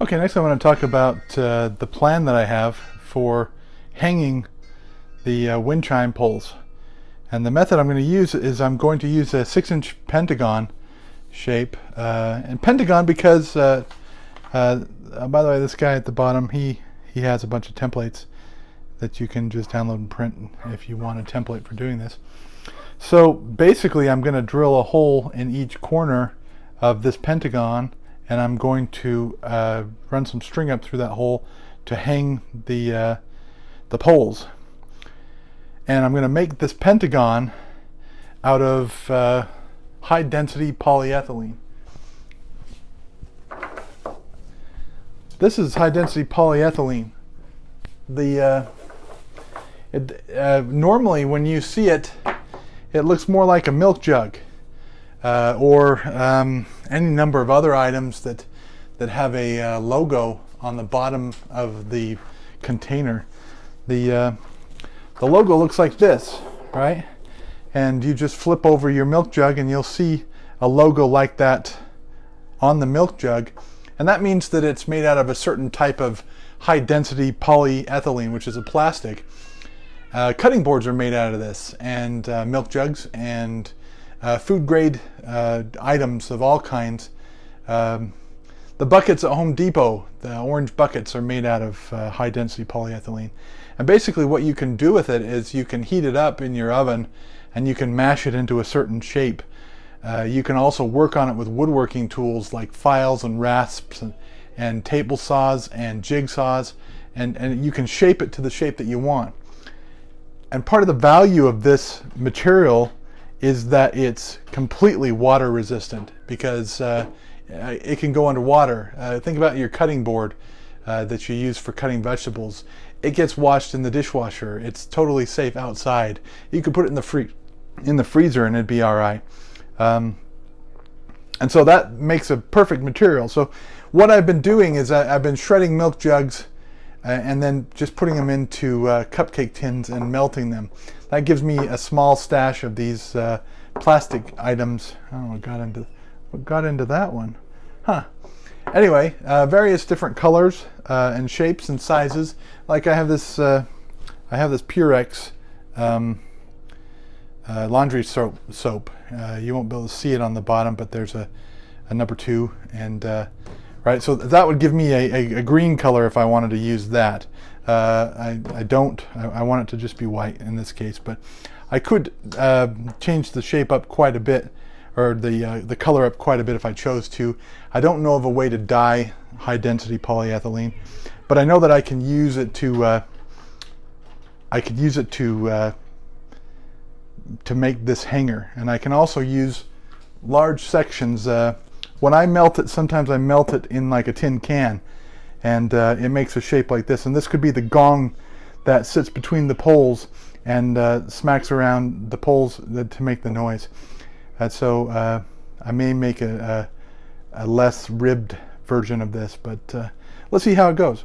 Okay, next I want to talk about the plan that I have for hanging the wind chime poles. And the method I'm going to use is I'm going to use a 6-inch pentagon shape. And pentagon because, by the way, this guy at the bottom, he has a bunch of templates that you can just download and print if you want a template for doing this. So basically I'm going to drill a hole in each corner of this pentagon, and I'm going to run some string up through that hole to hang the poles. And I'm going to make this pentagon out of high density polyethylene. This is high density polyethylene. Normally when you see it, it looks more like a milk jug. Or any number of other items that have a logo on the bottom of the container. The logo looks like this, right? And you just flip over your milk jug and you'll see a logo like that on the milk jug. And that means that it's made out of a certain type of high density polyethylene, which is a plastic. Cutting boards are made out of this, and milk jugs, and food grade items of all kinds. The buckets at Home Depot, the orange buckets, are made out of high density polyethylene. And basically what you can do with it is you can heat it up in your oven and you can mash it into a certain shape. You can also work on it with woodworking tools like files and rasps and table saws and jigsaws, and you can shape it to the shape that you want. And part of the value of this material is that it's completely water resistant, because it can go underwater. Think about your cutting board that you use for cutting vegetables. It gets washed in the dishwasher. It's totally safe outside. You could put it in the freezer and it'd be all right. And so that makes a perfect material. So what I've been doing is I've been shredding milk jugs and then just putting them into cupcake tins and melting them. That gives me a small stash of these plastic items. I don't know what got into that one. Huh. Anyway, various different colors and shapes and sizes. Like I have this Purex laundry soap. You won't be able to see it on the bottom, but there's a number 2, and right, so that would give me a green color if I wanted to use that. I don't. I want it to just be white in this case, but I could change the shape up quite a bit, or the color up quite a bit if I chose to. I don't know of a way to dye high density polyethylene, but I know that I can use it to to make this hanger, and I can also use large sections. When I melt it, sometimes I melt it in like a tin can, and it makes a shape like this. And this could be the gong that sits between the poles and smacks around the poles to make the noise. So I may make a less ribbed version of this, but let's see how it goes.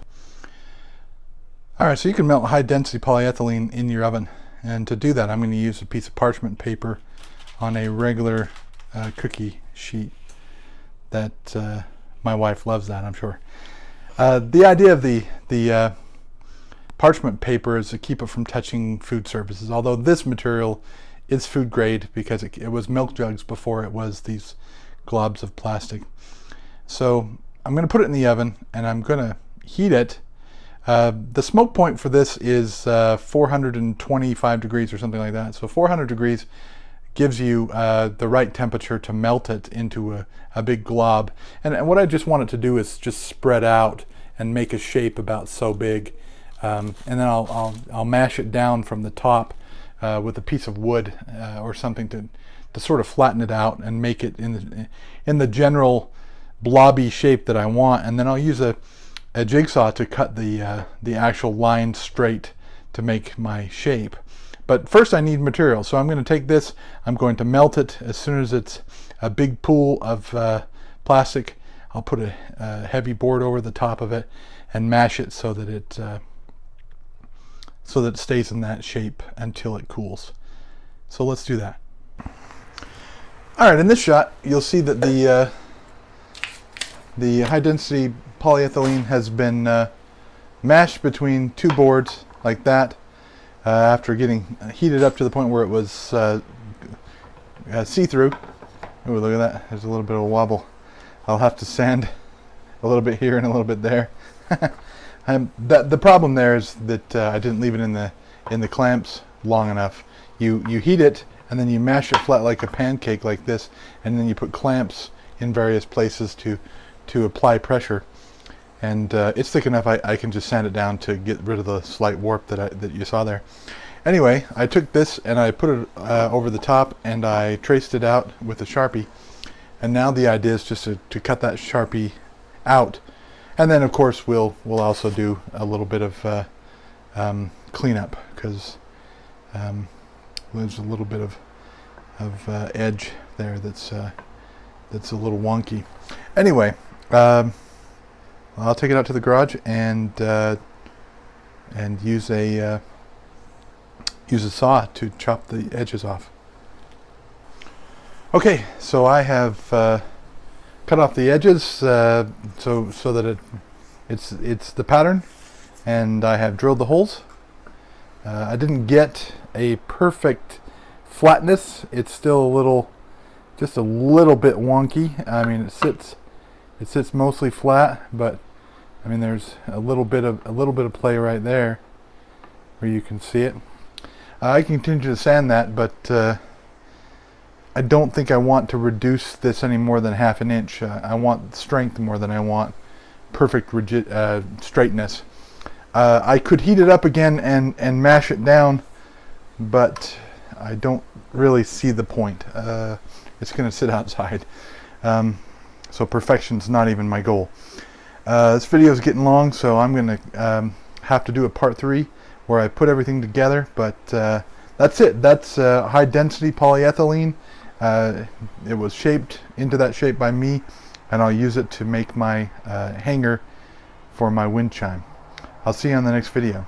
Alright, so you can melt high density polyethylene in your oven, and to do that I'm going to use a piece of parchment paper on a regular cookie sheet. That my wife loves that, I'm sure. The idea of the parchment paper is to keep it from touching food surfaces, although this material is food grade because it was milk jugs before it was these globs of plastic. So I'm going to put it in the oven and I'm going to heat it. The smoke point for this is 425 degrees or something like that. So 400 degrees gives you the right temperature to melt it into a big glob. And what I just want it to do is just spread out and make a shape about so big. And then I'll mash it down from the top with a piece of wood or something to sort of flatten it out and make it in the general blobby shape that I want. And then I'll use a jigsaw to cut the actual line straight to make my shape. But first I need material, so I'm going to take this, I'm going to melt it. As soon as it's a big pool of plastic, I'll put a heavy board over the top of it and mash it so that it stays in that shape until it cools. So let's do that. All right, in this shot, you'll see that the high density polyethylene has been mashed between two boards like that after getting heated up to the point where it was see-through. Oh, look at that. There's a little bit of a wobble. I'll have to sand a little bit here and a little bit there. The problem there is that I didn't leave it in the clamps long enough. You heat it and then you mash it flat like a pancake like this, and then you put clamps in various places to apply pressure. And it's thick enough I can just sand it down to get rid of the slight warp that you saw there. Anyway, I took this and I put it over the top and I traced it out with a Sharpie. And now the idea is just to cut that Sharpie out. And then of course we'll also do a little bit of cleanup, because there's a little bit of edge there that's a little wonky. Anyway, I'll take it out to the garage and use a saw to chop the edges off. Okay, so I have cut off the edges so that it's the pattern, and I have drilled the holes. I didn't get a perfect flatness. It's still just a little bit wonky. I mean, it sits mostly flat, but I mean there's a little bit of play right there where you can see it. I can continue to sand that, but I don't think I want to reduce this any more than ½ an inch. I want strength more than I want perfect straightness. I could heat it up again and mash it down, but I don't really see the point. It's going to sit outside, so perfection's not even my goal. This video is getting long, so I'm going to have to do a part 3 where I put everything together, but that's it. That's high density polyethylene. It was shaped into that shape by me, and I'll use it to make my hanger for my wind chime. I'll see you on the next video.